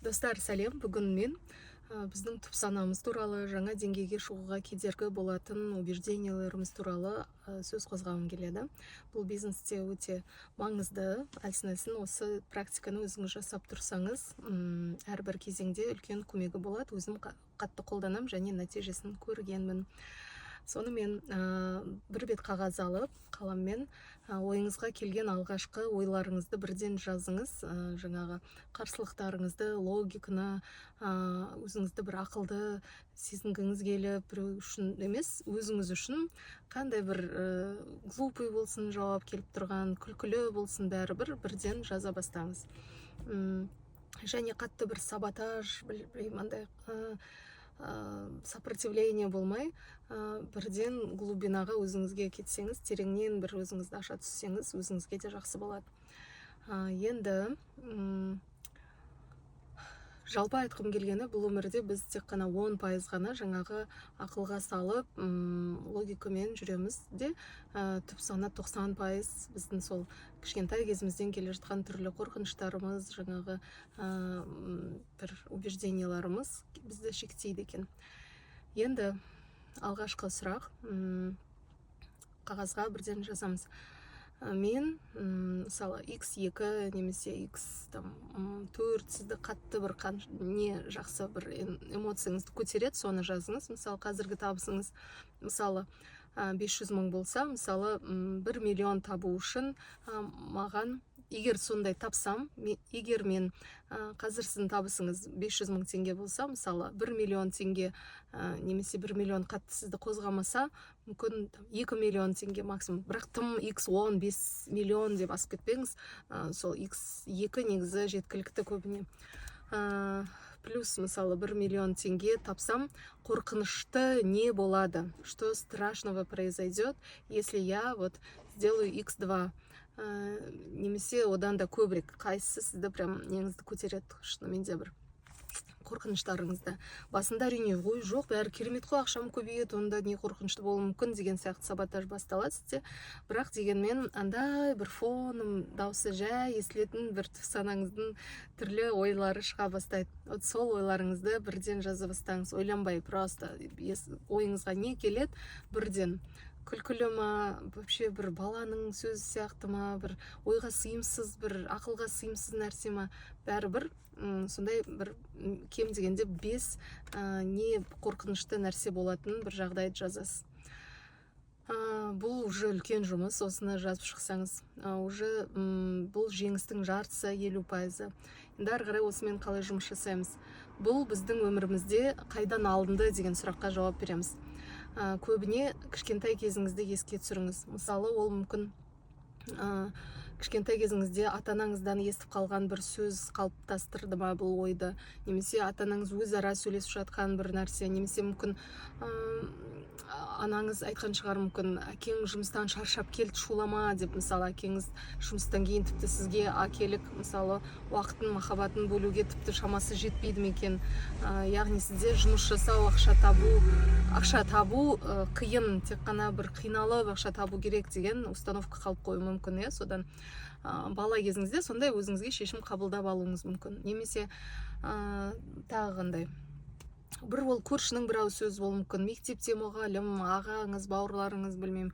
Достар, сәлем. Бүгін мен біздің түп санамыз туралы, жаңа деңгейге шығуға кедергі болатын убежденияларымыз туралы сөз қозғағым келеді. Бұл бизнесте өте маңызды. Әлсін-әлсін осы практиканы өзіңіз жасап тұрсаңыз, әрбір кезеңде үлкен көмегі болады. Өзім қатты қолданам және нәтижесін көргенмін. Сонымен бір бет қағаз алып, қаламмен ойыңызға келген алғашқы ойларыңызды бірден жазыңыз. Жаңағы қарсылықтарыңызды, логиканы, өзіңізді бір ақылды сезінгіңіз келіп, біреу үшін емес, өзіңіз үшін қандай бір глупый болсын жауап келіп тұрған, күлкілі болсын, бәрібір бірден жаза бастаңыз. Және қатты бір саботаж, андай сопротивление болмай, бірден глубинаға өзіңізге кетсеңіз, тереңнен бір өзіңізді аша түссеңіз, өзіңізге де жақсы болады. Енді жалпы айтқым келгені, бұл өмірде біз тек қана 10% ғана жаңағы ақылға салып, логикамен жүреміз де, түп саны 90% біздің сол кішкентай кезімізден келе жатқан түрлі қорқыныштарымыз, жаңағы бір убежденияларымыз бізді шектейді екен. Енді алғашқы сұрақ, қағазға бірден жазамыз. Мен, мысалы, x2 немесе x4 сізді қатты бір не жақсы бір эмоцияңызды көтереді, соны жазыңыз. Мысалы, қазіргі табысыңыз, мысалы, 500 мың болса, мысалы, 1 миллион табу үшін маған, егер сондай тапсам, егер мен қазір сіздің табысыңыз 500 мың теңге болса, мысалы, 1 миллион теңге немесе 1 миллион қатты сізді қозғамаса, мүмкін 2 миллион теңге максимум, бірақ тым x10 5 миллион деп асып кетпеңіз, сол x2 негізі жеткілікті көбіне. Плюс, мысалы, 1 миллион теңге тапсам, қорқынышты не болады, что страшного произойдет, если я вот сделаю x2, немесе одан да көбірек, қайсысы сізді прям неңізді көтереді, шынымен де бір қорқыныштарыңызды. Басында әрине, ой жоқ, бәрі керемет қой, ақшам көбейеді, онда не қорқынышты болуы мүмкін деген сияқты саботаж басталады сізде. Бірақ дегенмен андай бір фоным дауысы жай естілетін бір санаңыздың түрлі ойлары шыға бастайды. Вот сол ойларыңызды бірден жаза бастаңыз. Ойланбай, просто ойыңызға не келеді, бірден. Күлкілі ма, вообще бір баланың сөзі сияқты ма, бір ойға сыйымсыз, бір ақылға сыйымсыз нәрсе ма, бәрібір сондай бір кем дегенде 5 не қорқынышты нәрсе болатын бір жағдайды жазасыз. Бұл уже үлкен жұмыс, осыны жазып шықсаңыз. Уже бұл жеңістің жартысы, 50%. Енді ары қарай осымен қалай жұмыс жасаймыз? Бұл біздің өмірімізде қайдан алынды деген сұраққа жауап береміз. Көбіне кішкентай кезіңізді еске түсіріңіз. Мысалы, ол мүмкін кішкентай кезіңізде ата-анаңыздан естіп қалған бір сөз қалыптастырды ма бұл ойды, немесе ата-анаңыз өзара сөйлесіп жатқан бір нәрсе, немесе мүмкін анаңыз айтқан шығар, мүмкін әкең жұмыстан шаршап келді, шулама деп, мысалы, әкеңіз жұмыстан кейін тіпті сізге әкелік, мысалы, уақытын, махаббатын бөлуге тіпті шамасы жетпейді екен. Яғни сізде жұмыс жасау, ақша табу қиын, тек қана бір қиналып ақша табу керек деген установка қалып қою мүмкін. Содан бала кезіңізде сондай өзіңізге шешім қабылдап алуыңыз мүмкін. Немесе тағы қандай, бір ол көршінің бір ауыз сөзі болуы мүмкін, мектепте мұғалім, ағаңыз, бауырларыңыз, білмеймін,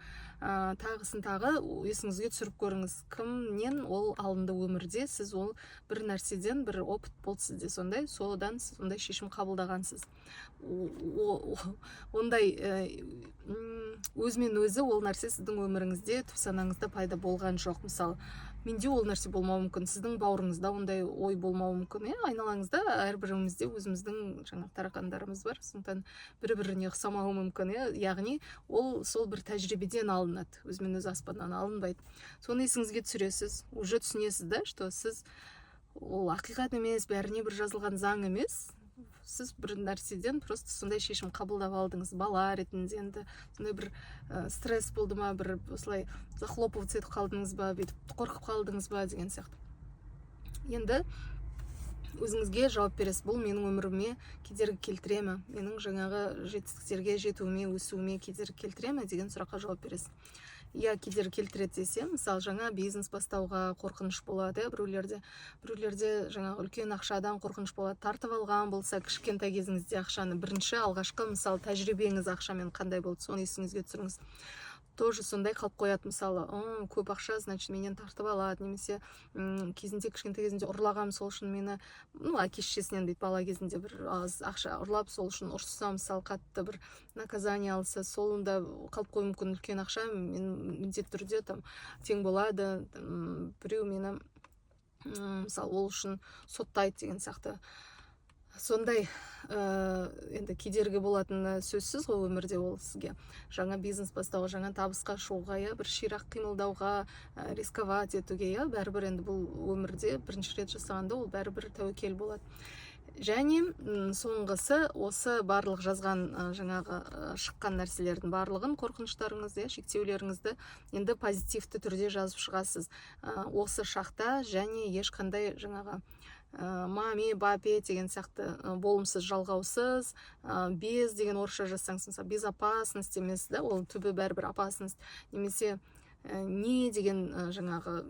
тағысын тағы есіңізге түсіріп көріңіз, кімнен ол алынды өмірде, сіз ол бір нәрседен бір опыт болды сізде сондай, содан сондай шешім қабылдағансыз. Ондай өзімен өзі ол нәрсе сіздің өміріңізде, түп санаңызда пайда болған жоқ. Мысалы, менде ол нәрсе болмауы мүмкін, сіздің бауырыңызда ондай ой болмауы мүмкін. Айналаңызда әрбірімізде өзіміздің жаңағы тарақандарымыз бар, сондықтан бір-біріне ұқсамауы мүмкін. Яғни ол сол бір тәжірибеден алынады, өзімен өзі аспаннан алынбайды. Соны есіңізге түсіресіз, уже түсінесіз да, что сіз ол ақиқат емес, бәріне бір жазылған заң емес. Сіз бір нәрседен просто сондай шешім қабылдап алдыңыз, бала ретінде. Енді сондай бір стресс болды ма, бір осылай захлопываться етіп қалдыңыз ба, бүйтіп қорқып қалдыңыз ба деген сияқты. Енді өзіңізге жауап бересіз, бұл менің өміріме кедергі келтіре ме, менің жаңағы жетістіктерге жетуіме, өсуіме кедергі келтіре ме деген сұраққа жауап бересіз. кедергі келтіреді десе, мысалы жаңа бизнес бастауға қорқыныш болады, біреулерде жаңағы үлкен ақшадан қорқыныш болады. Тартып алған болса, кішкентай кезіңізде ақшаны, бірінші алғашқы мысалы тәжірибеңіз ақшамен қандай болды, соны есіңізге түсіріңіз. Тоже сондай қалып қояды, мысалы, көп ақша, значит, менен тартып алады, немесе кезінде, кішкентай кезінде ұрлағам, сол үшін мені, әке-шешесінен дейді, бала кезінде бір аз ақша ұрлап, сол үшін ұрысса, мысалы, қатты бір наказание алса, солында қалып қою мүмкін. Үлкен ақша мен міндетті түрде тең болады, біреу мені мысалы ол үшін соттайды деген сияқты. Сондай енді кедергі болатыны сөзсіз ғой өмірде. Ол сізге жаңа бизнес бастауға, жаңа табысқа шығуға, бір ширақ қимылдауға, рисковать етуге, бәрібір енді бұл өмірде бірінші рет жасағанда ол бәрібір тәуекел болады. Және соңғысы, осы барлық жазған жаңағы шыққан нәрселердің барлығын, қорқыныштарыңызды, шектеулеріңізді енді позитивті түрде жазып шығасыз. Осы шақта және ешқандай жаңағы маме, бапе деген сияқты болымсыз, жалғаусыз, без деген орысша жазсаңыз, мысалы, безопасность емес, ол түбі бәрібір опасность, немесе не деген жаңағы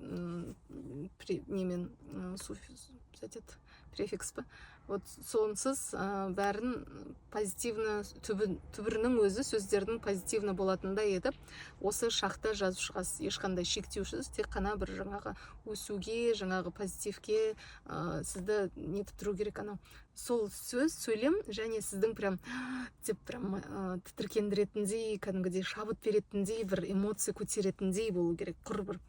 немен префикс па, вот сонсыз бәрін позитивны, түбірінің өзі сөздердің позитивны болатындай етіп, осы шақта жазып шығасыз. Ешқандай шектеусіз, тек қана бір жаңағы өсуге, жаңағы позитивке сізді нетіп тұру керек. Сол сөз, сөйлем, және сіздің прям тітіркендіретіндей, кәдімгідей шабыт беретіндей, бір эмоция көтеретіндей болу керек. Құр бір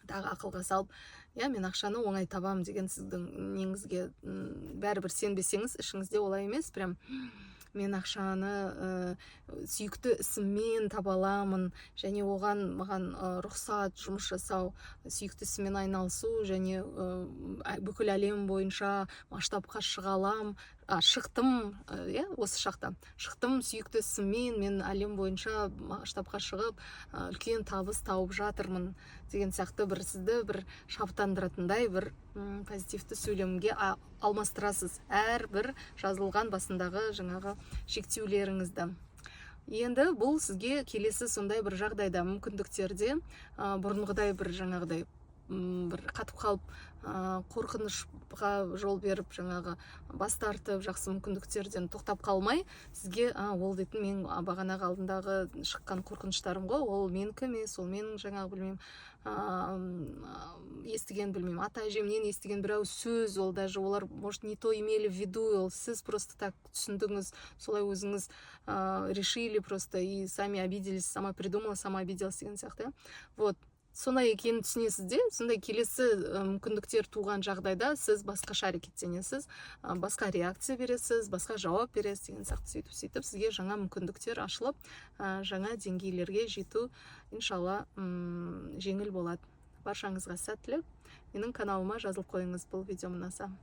тағы ақылға салып, мен ақшаны оңай табам деген сіздің неңізге бәрібір сенбесеңіз, ішіңізде олай емес, прям мен ақшаны сүйікті ісіммен таба аламын, және маған рұқсат жұмыс жасау, сүйікті ісіммен айналысу, және бүкіл әлем бойынша масштабқа шыға алам, шықтым, осы шақта шықтым сүйікті ісіммен, мен әлем бойынша масштабқа шығып, үлкен табыс тауып жатырмын деген сияқты бір сізді бір шабыттандыратындай бір позитивті сөйлемге алмастырасыз әрбір жазылған басындағы жаңағы шектеулеріңізді. Енді бұл сізге келесі сондай бір жағдайда, мүмкіндіктерде бұрынғыдай бір жаңағыдай бір қатып қалып, қорқынышқа жол беріп, жаңағы бас тартып, жақсы мүмкіндіктерден тоқтап қалмай, сізге ол дейтін мен бағанағы алдындағы шыққан қорқыныштарым ғой, ол менікі емес, ол менің жаңағы білмеймін естіген, білмеймін, ата-әжемнен естіген бір ауыз сөз, ол даже олар может не то имели в виду, ол сіз просто так түсіндіңіз, солай өзіңіз решили просто и сами обиделись, сама придумала, сама обиделась деген сияқты. Вот сондай екенін түсінесіз де, сондай келесі мүмкіндіктер туған жағдайда сіз басқаша әрекеттенесіз, басқа реакция бересіз, басқа жауап бересіз деген сияқты. Сөйтіп сізге жаңа мүмкіндіктер ашылып, жаңа деңгейлерге жету иншалла жеңіл болады. Баршаңызға сәттілік. Менің каналыма жазылып қойыңыз, бұл видеом ұнаса.